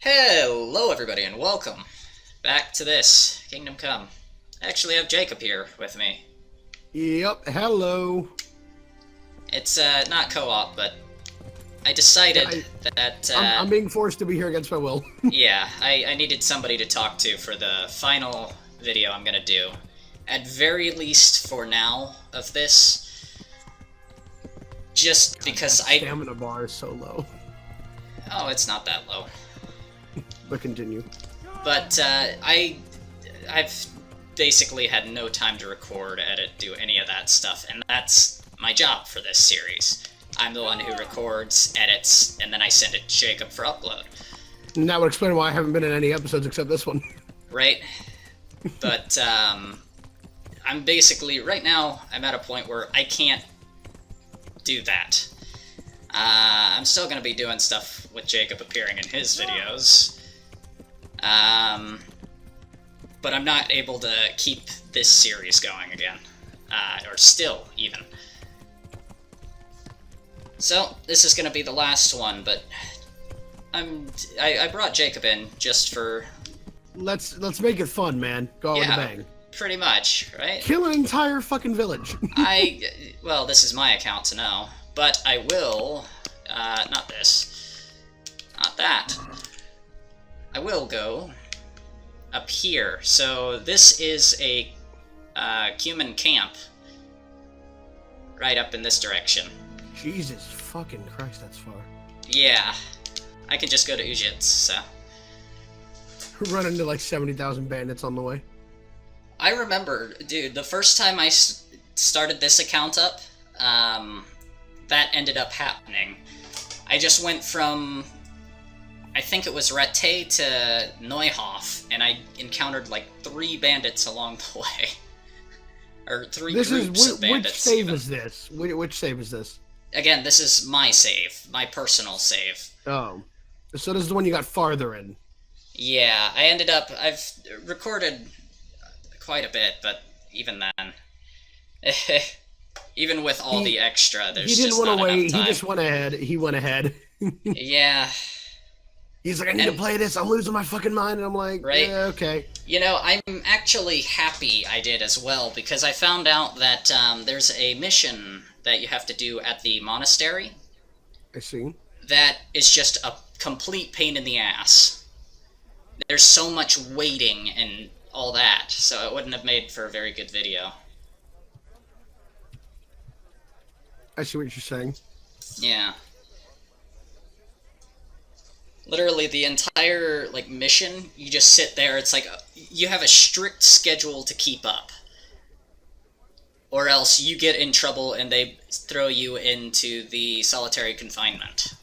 Hello everybody and welcome back to this Kingdom Come. I actually have Jacob here with me. Yep, hello. It's not co-op, but I Yeah, decided that I'm being forced to be here against my will. yeah, I needed somebody to talk to for the final video I'm gonna do. At very least for now of this. Just because That stamina bar is so low. Oh, it's not that low. But continue. But I've basically had no time to record, edit, do any of that stuff, and that's my job for this series. I'm the one who records, edits, and then I send it to Jacob for upload. And that would explain why I haven't been in any episodes except this one. Right? But I'm basically, right now, I'm at a point where I can't do that. I'm still going to be doing stuff with Jacob appearing in his videos. But I'm not able to keep this series going again. Or still, even. So, this is gonna be the last one, but I brought Jacob in just for... Let's make it fun, man. Go out with a bang. Pretty much, right? Kill an entire fucking village. Well, this is my account to know, but I will, not this. Not that. I will go up here. So this is a human camp right up in this direction. Jesus fucking Christ, that's far. Yeah, I can just go to Ujits, so. Run into like 70,000 bandits on the way. I remember, dude, the first time I started this account up, that ended up happening. I just went from... I think it was Rattay to Neuhof, and I encountered like 3 bandits along the way. Or 3 groups of bandits. Which save is this? Which save is this? Again, this is my save. My personal save. Oh. So this is the one you got farther in. Yeah, I've recorded quite a bit, but even then... even with all the extra, there's just not enough time. He didn't want to wait, he just went ahead. He went ahead. Yeah. He's like, I need to play this, I'm losing my fucking mind, and I'm like, right? Yeah, okay. You know, I'm actually happy I did as well, because I found out that there's a mission that you have to do at the monastery. I see. That is just a complete pain in the ass. There's so much waiting and all that, so it wouldn't have made for a very good video. I see what you're saying. Yeah. Literally, the entire, like, mission, you just sit there, it's like, you have a strict schedule to keep up. Or else you get in trouble and they throw you into the solitary confinement.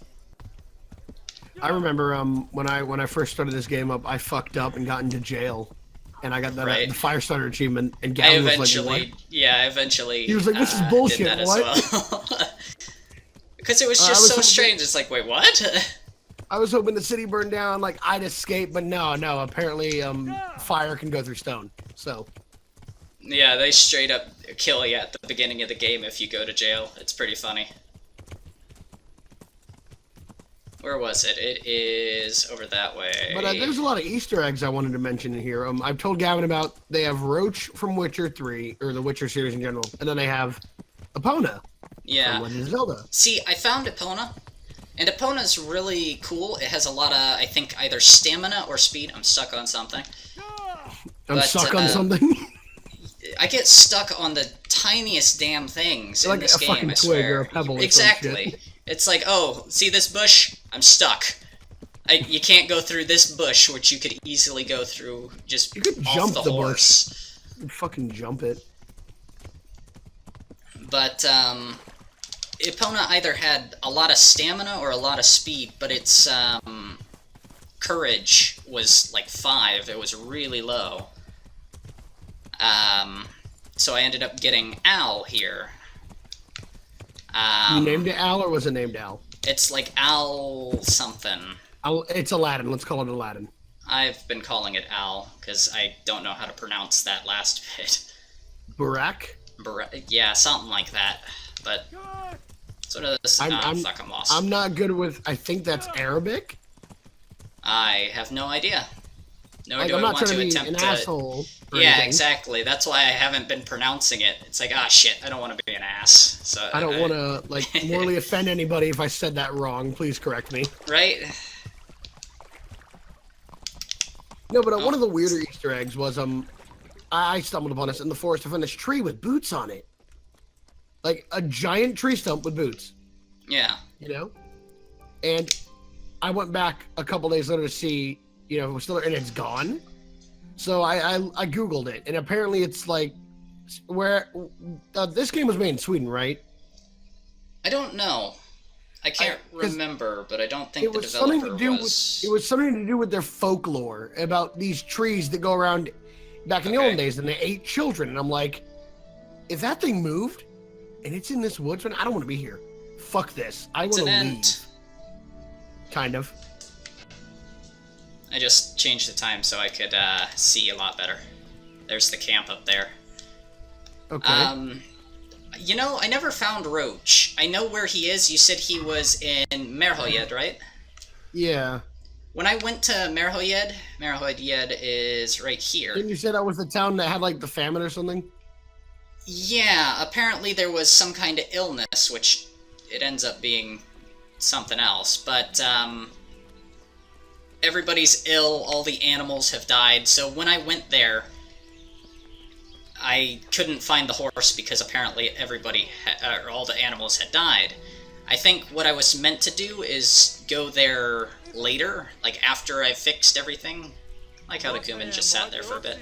I remember when I first started this game up, I fucked up and got into jail. And I got the Firestarter achievement, and Gavin was like, what? Yeah, I eventually... He was like, this is bullshit, did that what? As well. Because it was just so strange, it's like, wait, what? I was hoping the city burned down, like, I'd escape, but no, apparently, fire can go through stone, so... Yeah, they straight up kill you at the beginning of the game if you go to jail. It's pretty funny. Where was it? It is over that way. But there's a lot of Easter eggs I wanted to mention in here. I've told Gavin about, they have Roach from Witcher 3, or the Witcher series in general, and then they have Epona from Legend of Zelda. See, I found Epona, and Epona's really cool. It has a lot of, I think, either stamina or speed. I'm stuck on something. I'm stuck on something? I get stuck on the tiniest damn things in this game, fucking I swear. twig or a pebble Exactly. Or some shit. It's like, oh, see this bush? I'm stuck. You can't go through this bush, which you could easily go through just you could off jump the the horse. Bush. You fucking jump it. But, Epona either had a lot of stamina or a lot of speed, but its, courage was like 5. It was really low. So I ended up getting Al here. You named it Al, or was it named Al? It's like Al something. It's Aladdin. Let's call it Aladdin. I've been calling it Al, because I don't know how to pronounce that last bit. Barak? Yeah, something like that. But, sort of this... fuck, I'm lost. I'm not good with... I think that's Arabic. I have no idea. Nor Like, do I'm I not want trying to to be attempt an to. asshole. Yeah, anything. exactly. That's why I haven't been pronouncing it. It's like, ah, shit, I don't want to be an ass. So I don't want to, like, morally offend anybody if I said that wrong. Please correct me. Right? No, but one of the weirder Easter eggs was, I stumbled upon this in the forest. I found this tree with boots on it. Like, a giant tree stump with boots. Yeah. You know? And I went back a couple days later to see, you know, if it was still there, and it's gone. So I Googled it, and apparently it's like, where, this game was made in Sweden, right? I don't know. I can't remember, but I don't think the something developer to do was... It was something to do with their folklore about these trees that go around back in the old days, and they ate children. And I'm like, if that thing moved, and it's in this woods, I don't want to be here. Fuck this. I want to leave. Kind of. I just changed the time so I could see a lot better. There's the camp up there. Okay. You know, I never found Roach. I know where he is. You said he was in Merhojed, right? Yeah. When I went to Merhojed is right here. Didn't you say that was the town that had, like, the famine or something? Yeah, apparently there was some kind of illness, which it ends up being something else, but, everybody's ill, all the animals have died, so when I went there, I couldn't find the horse because apparently or all the animals had died. I think what I was meant to do is go there later, like after I fixed everything. Like how the Kuman just sat there for a bit.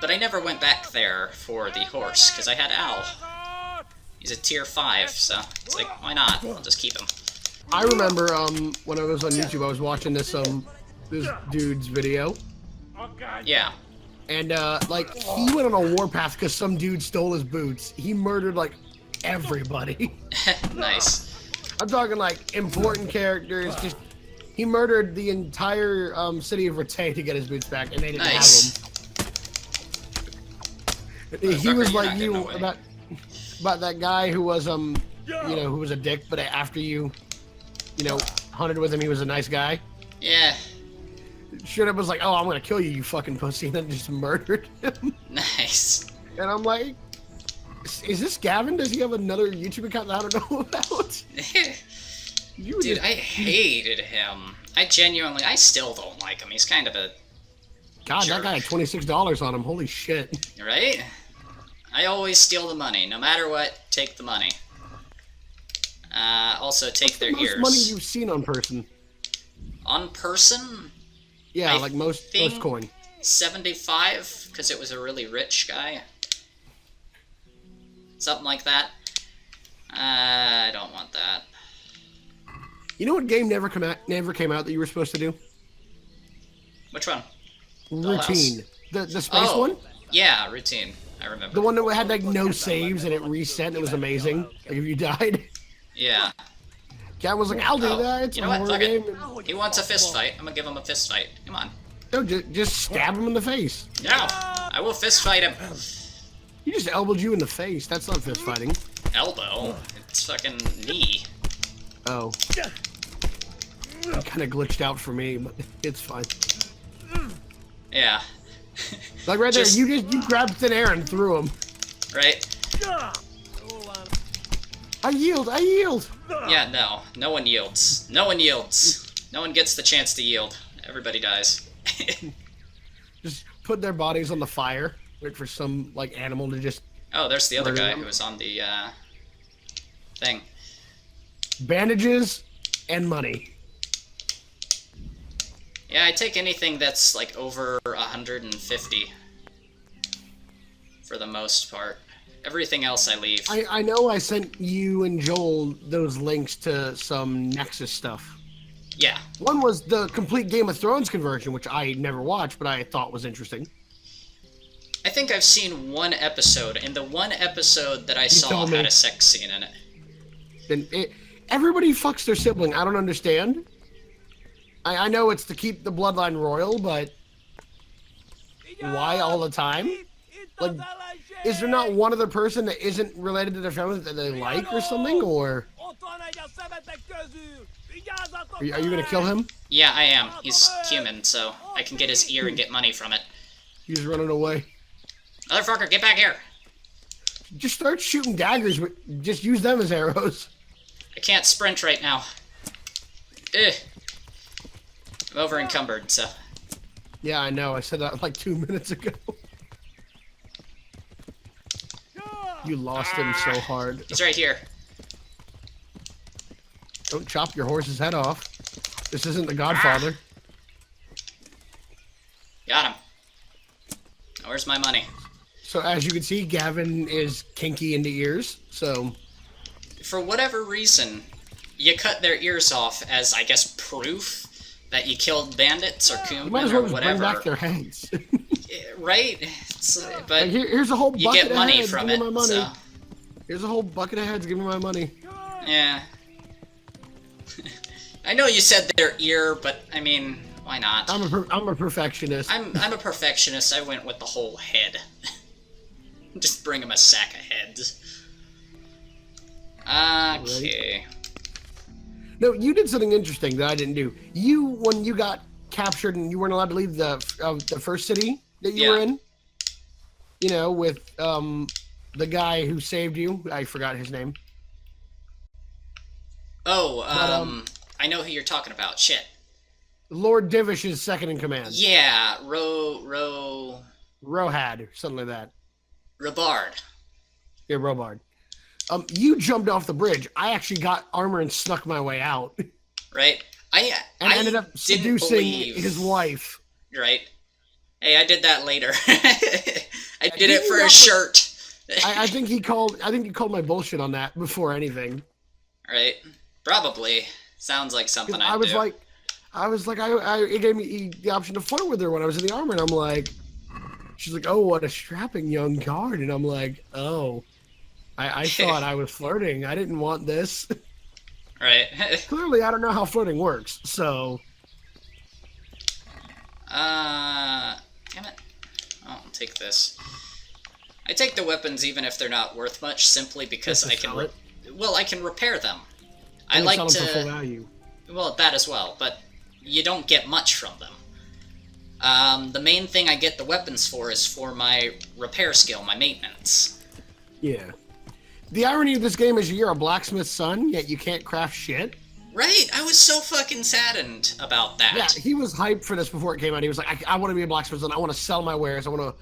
But I never went back there for the horse, because I had Al. He's a tier 5, so it's like, why not? I'll just keep him. I remember, when I was on YouTube, I was watching this dude's video. Yeah. And, like, he went on a warpath because some dude stole his boots. He murdered, like, everybody. Nice. I'm talking, like, important characters. Just, he murdered the entire, city of Rete to get his boots back, and they didn't have them. He was like you about that guy who was, you know, who was a dick, but after you know, hunted with him, he was a nice guy. Yeah. Should have was like, oh, I'm gonna kill you, you fucking pussy, and then just murdered him. Nice. And I'm like, is this Gavin? Does he have another YouTube account that I don't know about? Dude, I hated him. I still don't like him. He's kind of a God, jerk. that guy had $26 on him. Holy shit. Right? I always steal the money. No matter what, take the money. Also, take their ears. What's the most money you've seen on person? On person? Yeah, like most coin. 75, because it was a really rich guy. Something like that. I don't want that. You know what game never came out that you were supposed to do? Which one? Routine. The space one? Yeah, Routine. I remember. The one that had like no saves and it reset and it was amazing. Like if you died. Yeah. Cat was like, I'll do that. It's you a know what? horror Fuck game. He wants a fist fight. I'm gonna give him a fist fight. Come on. No, just stab him in the face. No! I will fist fight him. He just elbowed you in the face. That's not fist fighting. Elbow? It's fucking knee. Oh. It kind of glitched out for me, but it's fine. Yeah. Like right there, you grabbed thin air and threw him. Right? I yield. Yeah, no. No one yields. No one yields. No one gets the chance to yield. Everybody dies. Just put their bodies on the fire. Wait for some, like, animal to just... Oh, there's the other guy who was on the, thing. Bandages and money. Yeah, I take anything that's, like, over 150. For the most part. Everything else I leave. I know I sent you and Joel those links to some Nexus stuff. Yeah. One was the complete Game of Thrones conversion, which I never watched, but I thought was interesting. I think I've seen one episode, and the one episode that I saw had a sex scene in it. Then everybody fucks their sibling. I don't understand. I know it's to keep the bloodline royal, but why all the time? Like, is there not one other person that isn't related to their family that they like or something, or? Are you gonna kill him? Yeah, I am. He's human, so I can get his ear and get money from it. He's running away. Motherfucker, get back here! Just start shooting daggers, but just use them as arrows. I can't sprint right now. Ugh. I'm over encumbered, so. Yeah, I know. I said that like 2 minutes ago. You lost him so hard. He's right here. Don't chop your horse's head off. This isn't The Godfather. Got him. Now, where's my money? So as you can see, Gavin is kinky in the ears. So for whatever reason, you cut their ears off as, I guess, proof that you killed bandits or you might as Kuman well or just whatever. bring back their heads. Right? But like here's a whole bucket you get of money heads. from Give me it. my money. So. Here's a whole bucket of heads. Give me my money. Yeah. I know you said their ear, but I mean, why not? I'm a perfectionist. I'm a perfectionist. I went with the whole head. Just bring him a sack of heads. Okay. No, you did something interesting that I didn't do. When you got captured and you weren't allowed to leave the first city that you were in, you know, with the guy who saved you. I forgot his name. Oh, I know who you're talking about. Shit. Lord Divish is second in command. Yeah, Rohad, or something like that. Robard. Yeah, Robard. You jumped off the bridge. I actually got armor and snuck my way out. Right. I ended up seducing his wife. Right. Hey, I did that later. I did it for a shirt. I think he called my bullshit on that before anything. Right. Probably. Sounds like something I do. It gave me the option to flirt with her when I was in the armor, and I'm like, she's like, oh, what a strapping young guard, and I'm like, oh, I thought I was flirting. I didn't want this. Right. Clearly, I don't know how flirting works, so. Damn it. Oh, I'll take this. I take the weapons even if they're not worth much, simply because I can. I can repair them. I like to. Sell them for full value. Well, that as well, but you don't get much from them. The main thing I get the weapons for is for my repair skill, my maintenance. Yeah. The irony of this game is you're a blacksmith's son, yet you can't craft shit. Right? I was so fucking saddened about that. Yeah, he was hyped for this before it came out. He was like, I want to be a blacksmith's son. I want to sell my wares. I want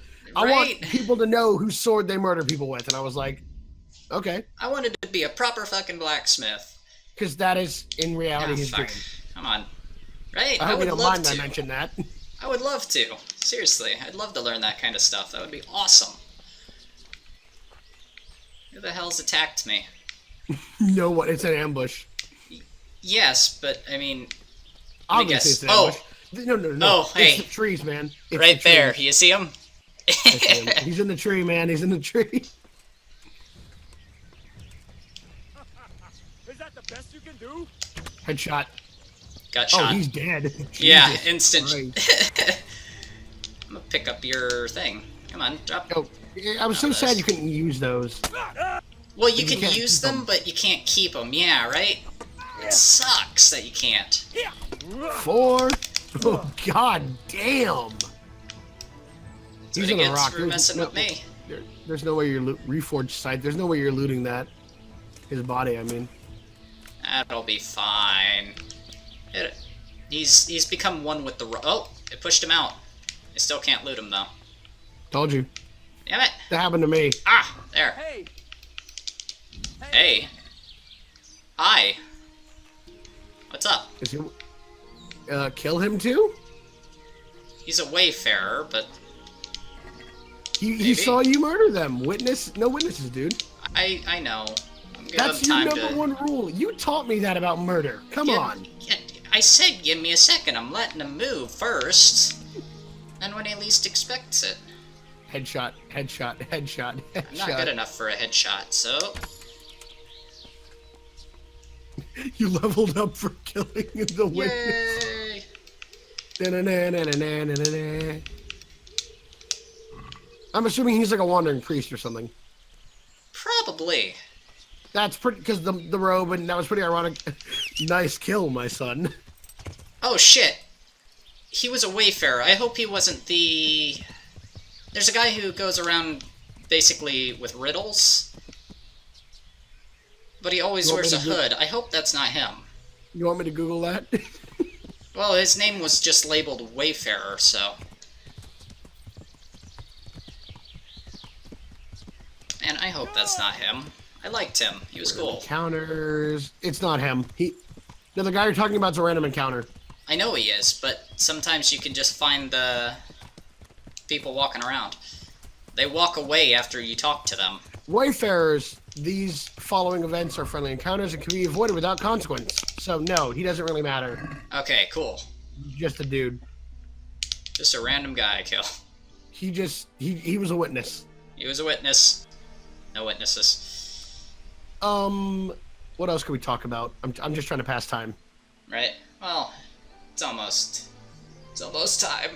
people to know whose sword they murder people with. And I was like, okay. I wanted to be a proper fucking blacksmith. Because that is, in reality, his dream. Come on. Right? I hope you don't love mind to. I mentioned that. I would love to. Seriously, I'd love to learn that kind of stuff. That would be awesome. Who the hell's attacked me? You know what? It's an ambush. Yes, but I mean, obviously it's an ambush. No. Oh, hey. It's the trees, man. It's right the there. trees. You see him? He's in the tree, man. He's in the tree. Is that the best you can do? Headshot. Got shot. Oh, he's dead. Yeah, Jesus instant. Christ. I'm gonna pick up your thing. Come on, drop. Oh, I was so sad you couldn't use those. Well, you can use them, but you can't keep them. Yeah, right? It sucks that you can't. 4. Oh, god damn. He's in a rock. For messing with me. There's no way you're reforged sight. There's no way you're looting that. His body, I mean. That'll be fine. He's become one with the oh, it pushed him out. I still can't loot him though. Told you. Damn it. That happened to me. Ah, there. Hey. Hi. What's up? Is he, kill him too? He's a wayfarer, but he saw you murder them. No witnesses, dude. I know. That's your number one rule. You taught me that about murder. Come on. I said give me a second. I'm letting him move first. And when he least expects it. Headshot. I'm not good enough for a headshot, so... You leveled up for killing the witness. Yay! I'm assuming he's like a wandering priest or something. Probably. That's pretty, because the robe, and that was pretty ironic. Nice kill, my son. Oh, shit. He was a wayfarer. I hope he wasn't the... There's a guy who goes around basically with riddles. But he always wears a hood. I hope that's not him. You want me to Google that? Well, his name was just labeled Wayfarer, so... And I hope that's not him. I liked him. He was cool. Encounters. It's not him. No, the guy you're talking about is a random encounter. I know he is, but sometimes you can just find the people walking around. They walk away after you talk to them. Wayfarers, these following events are friendly encounters and can be avoided without consequence. So no, he doesn't really matter. Okay, cool. Just a dude. Just a random guy I kill. He was a witness. He was a witness. No witnesses. What else can we talk about? I'm just trying to pass time. Right? Well, it's almost time.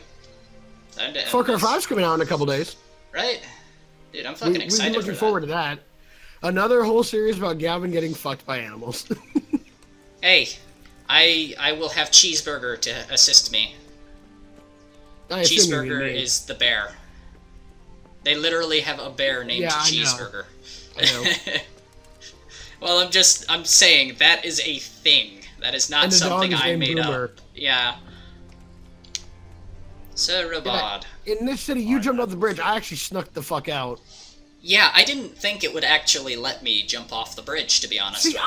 Time to end Far Cry this. 5's coming out in a couple days. Right? Dude, I'm fucking excited We've been looking forward to that. Another whole series about Gavin getting fucked by animals. Hey, I will have Cheeseburger to assist me. I assume you mean Cheeseburger me. is the bear. They literally have a bear named Yeah, I know. Cheeseburger. I know. Well, I'm saying that is a thing. That is not And the dog something is I named made Boomer. up. Yeah. So Robod. In this city, you jumped off the bridge. I actually snuck the fuck out. Yeah, I didn't think it would actually let me jump off the bridge, to be honest See, with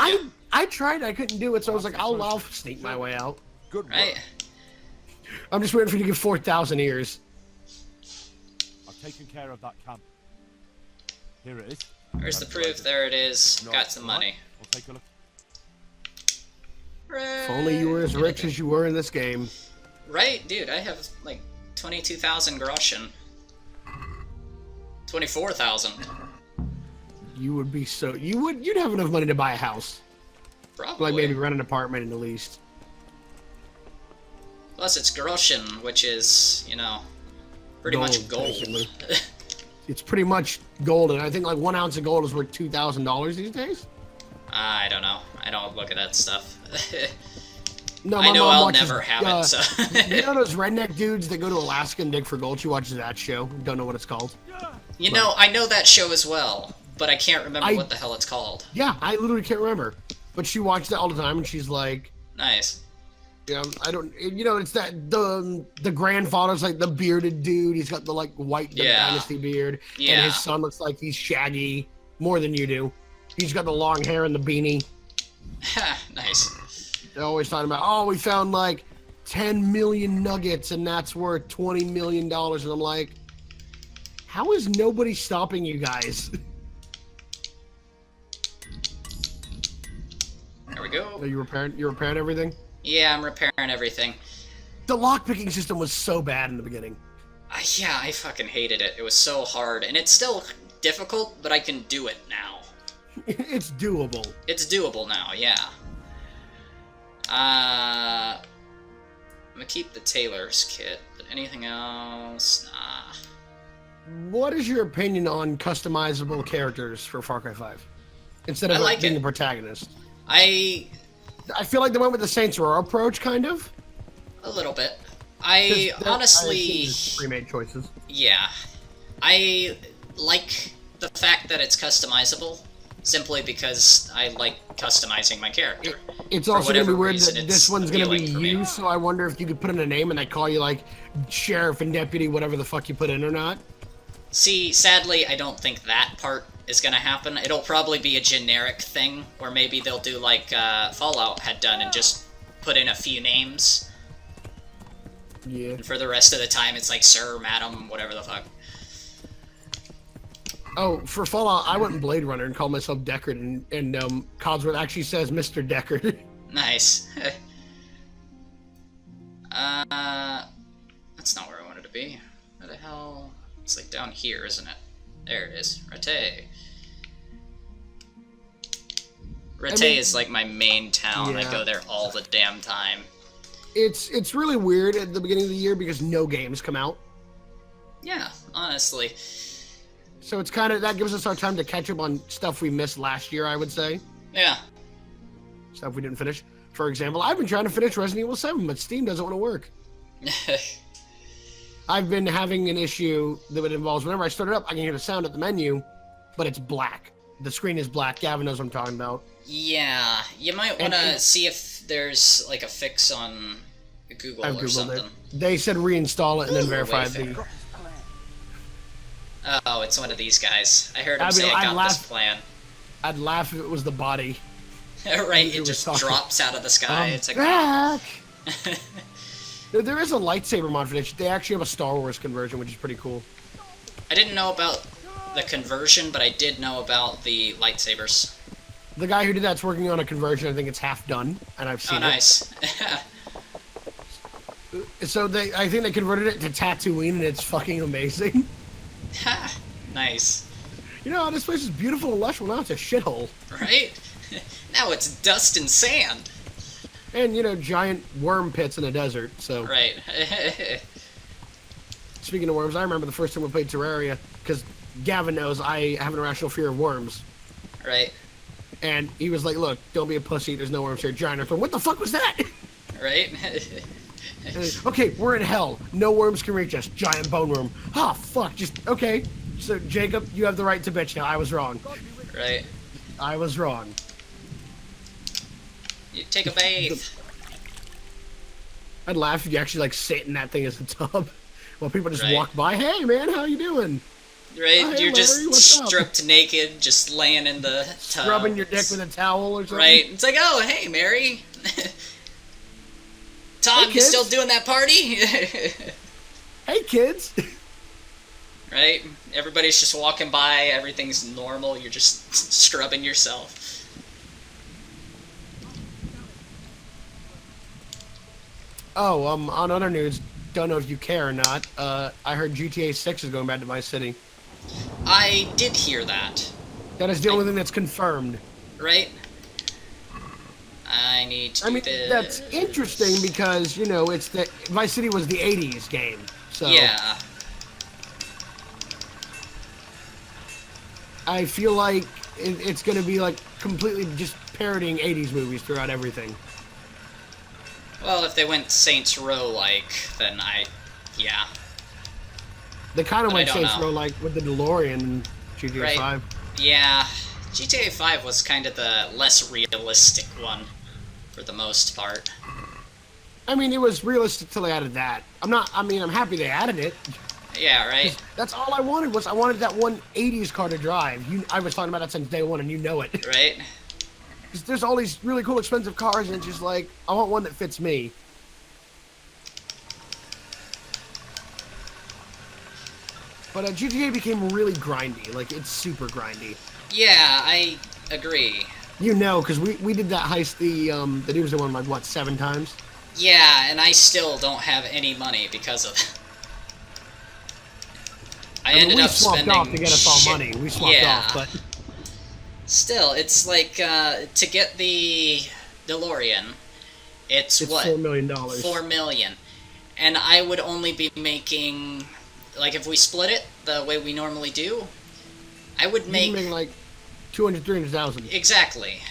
I you. tried. I couldn't do it, so I was like, I'll sneak my way out. Good work. Right? I'm just waiting for you to get 4,000 ears. I've taken care of that camp. Here it is. Where's the proof? There it is. No, Got some money. We'll take a look. If only you were as rich as you were in this game. Right, dude, I have like 22,000 groschen. 24,000. You would be so... You'd have enough money to buy a house. Probably. Like maybe rent an apartment at least. Plus it's groschen, which is, pretty much gold. basically. It's pretty much gold, and I think like 1 ounce of gold is worth $2,000 these days. I don't know. I don't look at that stuff. No, I my know mom I'll watches, never have it, so... You know those redneck dudes that go to Alaska and dig for gold? She watches that show. Don't know what it's called. I know that show as well, but I can't remember what the hell it's called. Yeah, I literally can't remember. But she watches that all the time, and she's like, Nice. I don't, it's that, the grandfather's like the bearded dude. He's got the like white dynasty beard. Yeah. And his son looks like he's shaggy more than you do. He's got the long hair and the beanie. Nice. They're always talking about, oh, we found like 10 million nuggets and that's worth $20 million. And I'm like, how is nobody stopping you guys? There we go. Are you repairing everything? Yeah, I'm repairing everything. The lockpicking system was so bad in the beginning. Yeah, I fucking hated it. It was so hard, and it's still difficult, but I can do it now. It's doable. It's doable now, yeah. I'm gonna keep the tailor's kit, but anything else? Nah. What is your opinion on customizable characters for Far Cry 5? Instead of I like being it. the protagonist. I feel like they went with the Saints Row approach, kind of. a little bit. I honestly, pre-made choices. yeah, I like the fact that it's customizable, simply because I like customizing my character. It's For also going to be whatever weird reason, that it's this one's going to be appealing for me. you, so I wonder if you could put in a name and they call you like sheriff and deputy, whatever the fuck you put in or not. See, sadly, I don't think that part is gonna happen. It'll probably be a generic thing, where maybe they'll do like Fallout had done and just put in a few names. Yeah. And for the rest of the time, it's like Sir, Madam, whatever the fuck. Oh, for Fallout, I went in Blade Runner and called myself Deckard, and Codsworth actually says Mr. Deckard. Nice. That's not where I wanted to be. Where the hell? It's like down here, isn't it? There it is. Rete. Rete is like my main town. I Yeah. go there all the damn time. It's really weird at the beginning of the year because no games come out. Yeah, honestly. So it's kind of, that gives us our time to catch up on stuff we missed last year, I would say. Yeah. Stuff we didn't finish. For example, I've been trying to finish Resident Evil 7, but Steam doesn't want to work. I've been having an issue that involves whenever I start it up, I can hear the sound at the menu, but it's black. The screen is black. Gavin knows what I'm talking about. Yeah, you might want to see if there's like a fix on Google I've or Googled something. it. They said reinstall it and then verify the... Oh, it's one of these guys. I heard him say I got this plan. I'd laugh if it was the body. Right, it just drops out of the sky. It's like, back! There is a lightsaber mod for this. They actually have a Star Wars conversion, which is pretty cool. I didn't know about the conversion, but I did know about the lightsabers. The guy who did that's working on a conversion. I think it's half done, and I've seen it. Oh, nice. So I think they converted it to Tatooine, and it's fucking amazing. Nice. You know, this place is beautiful and lush. Well, now it's a shithole. Right? Now it's dust and sand. And, you know, giant worm pits in a desert, so... Right. Speaking of worms, I remember the first time we played Terraria, because Gavin knows I have an irrational fear of worms. Right. And he was like, look, don't be a pussy, there's no worms here, giant earthworm. What the fuck was that? Right? Okay, we're in hell. No worms can reach us. Giant bone worm. Ah, fuck, just... Okay. So, Jacob, you have the right to bitch now. I was wrong. Right. I was wrong. You take a bathe. I'd laugh if you actually, like, sit in that thing as a tub. While people just Right. walk by. Hey, man, how you doing? Right? Oh, hey, You're Larry, just what's up? stripped naked, just laying in the tub. Rubbing your dick with a towel or something. Right. It's like, oh, hey, Mary. Tom, Hey, you kids. still doing that party? Hey, kids. Right? Everybody's just walking by, everything's normal, you're just scrubbing yourself. Oh, on other news, don't know if you care or not, I heard GTA 6 is going back to my city. I did hear that. That is the only thing that's confirmed. Right? I need to do this. That's interesting because, you know, it's the Vice City was the 80s game, so... Yeah. I feel like it's going to be, like, completely just parodying 80s movies throughout everything. Well, if they went Saints Row-like, then yeah. They kind of But I went don't Saints know. Row, like, with the DeLorean in GTA Right. 5. Yeah. GTA 5 was kind of the less realistic one, for the most part. I mean, it was realistic till they added that. I'm happy they added it. Yeah, right? That's all I wanted that one 80s car to drive. I was talking about that since day one, and you know it. Right? 'Cause there's all these really cool, expensive cars, and it's just like, I want one that fits me. But GTA became really grindy. Like, it's super grindy. Yeah, I agree. You know, because we did that heist, the Doomsday one, like, what, 7 times? Yeah, and I still don't have any money because of that. I ended we up swapped spending off to get us all shit. money. We swapped Yeah. off, but... Still, it's like, to get the DeLorean, it's what? $4 million. $4 million. And I would only be making, like, if we split it the way we normally do, I would You're make... making, like, 200, 300,000. Exactly.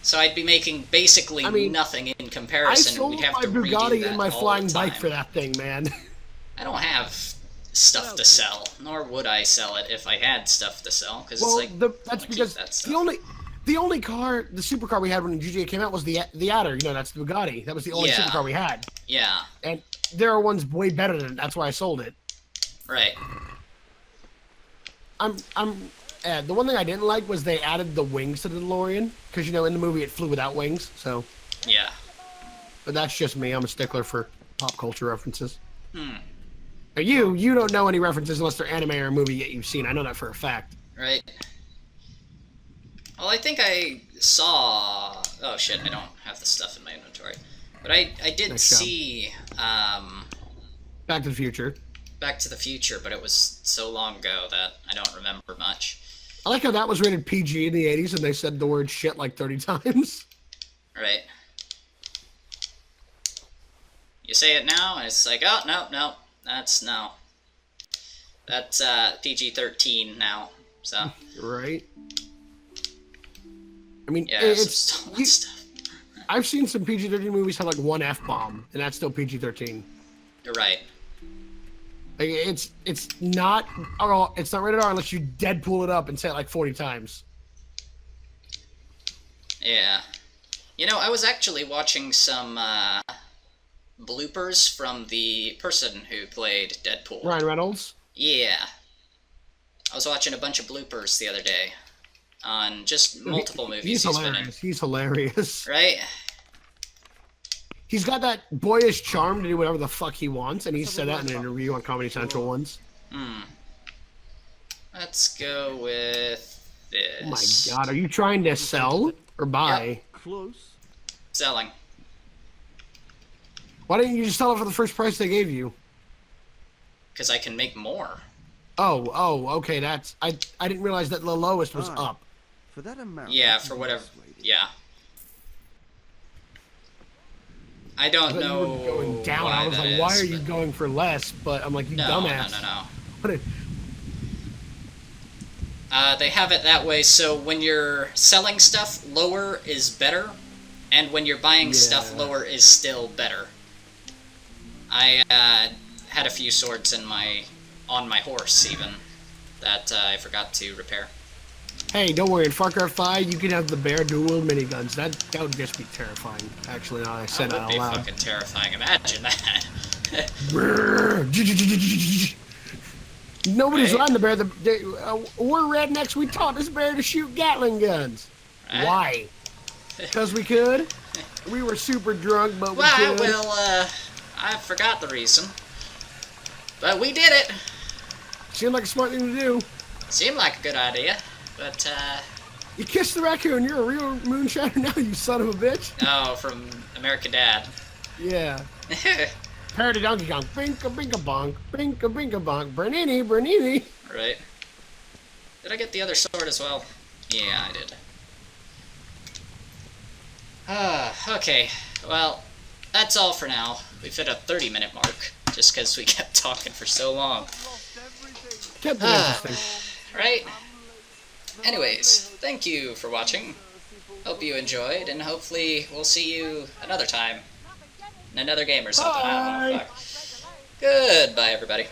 So I'd be making basically nothing in I comparison. sold We'd have my to redo Bugatti that and my all flying the bike time. for that thing, man. I don't have stuff to sell, nor would I sell it if I had stuff to sell, because Well, it's like that's keep because that the stuff. only car, the supercar we had when GTA came out was the Adder. You know, that's the Bugatti. That was the only Yeah. supercar we had. Yeah, And there are ones way better than it. That's why I sold it. right. The one thing I didn't like was they added the wings to the DeLorean because, you know, in the movie it flew without wings. So, Yeah. but that's just me. I'm a stickler for pop culture references. Hmm. You don't know any references unless they're anime or a movie yet you've seen. I know that for a fact. Right. Well, I think I saw... Oh, shit, I don't have the stuff in my inventory. But I did Nice job. see Back to the Future. Back to the Future, but it was so long ago that I don't remember much. I like how that was rated PG in the 80s and they said the word shit like 30 times. Right. You say it now, and it's like, oh, no. That's PG-13 now, so... Right. mean, Yeah, it's some stolen stuff. I've seen some PG-13 movies have like one F-bomb, and that's still PG-13. You're right. Like, it's not rated R unless you Deadpool it up and say it like 40 times. Yeah. You know, I was actually watching some bloopers from the person who played Deadpool. Ryan Reynolds? Yeah. I was watching a bunch of bloopers the other day on just multiple movies He's been in. hilarious. He's hilarious. Right? He's got that boyish charm to do whatever the fuck he wants, and he said that in an interview on Comedy Central once. Let's go with this. Oh my god, are you trying to sell or buy? Yep. Close. Selling. Why didn't you just sell it for the first price they gave you? Because I can make more. Oh, okay, that's... I didn't realize that the lowest was up. For that amount. Yeah, for whatever. Yeah. I don't know. You were going down. I was like, why are you going for less? But I'm like, you dumbass. No. They have it that way, so when you're selling stuff, lower is better, and when you're buying stuff, lower is still better. I had a few swords on my horse, even, that I forgot to repair. Hey, don't worry. In Far Cry 5, you can have the bear dual miniguns. That would just be terrifying. Actually, now I said that out loud. That would be fucking terrifying. Imagine that. Nobody's letting the bear. We're rednecks. We taught this bear to shoot Gatling guns. Right. Why? Because we could. We were super drunk, but we could. Well, I forgot the reason. But we did it. Seemed like a smart thing to do. Seemed like a good idea, but you kissed the raccoon. You're a real moonshiner now, you son of a bitch. Oh, from American Dad. Yeah. Parody Donkey Kong. Binka binka bonk. Binka binka bonk. Bernini, Bernini. Right. Did I get the other sword as well? Yeah, I did. Okay. Well, that's all for now. We've hit a 30-minute mark, just because we kept talking for so long. Kept it interesting. Right? Anyways, thank you for watching. Hope you enjoyed, and hopefully we'll see you another time. In another game or something. Bye. I don't know. Fuck. Goodbye, everybody.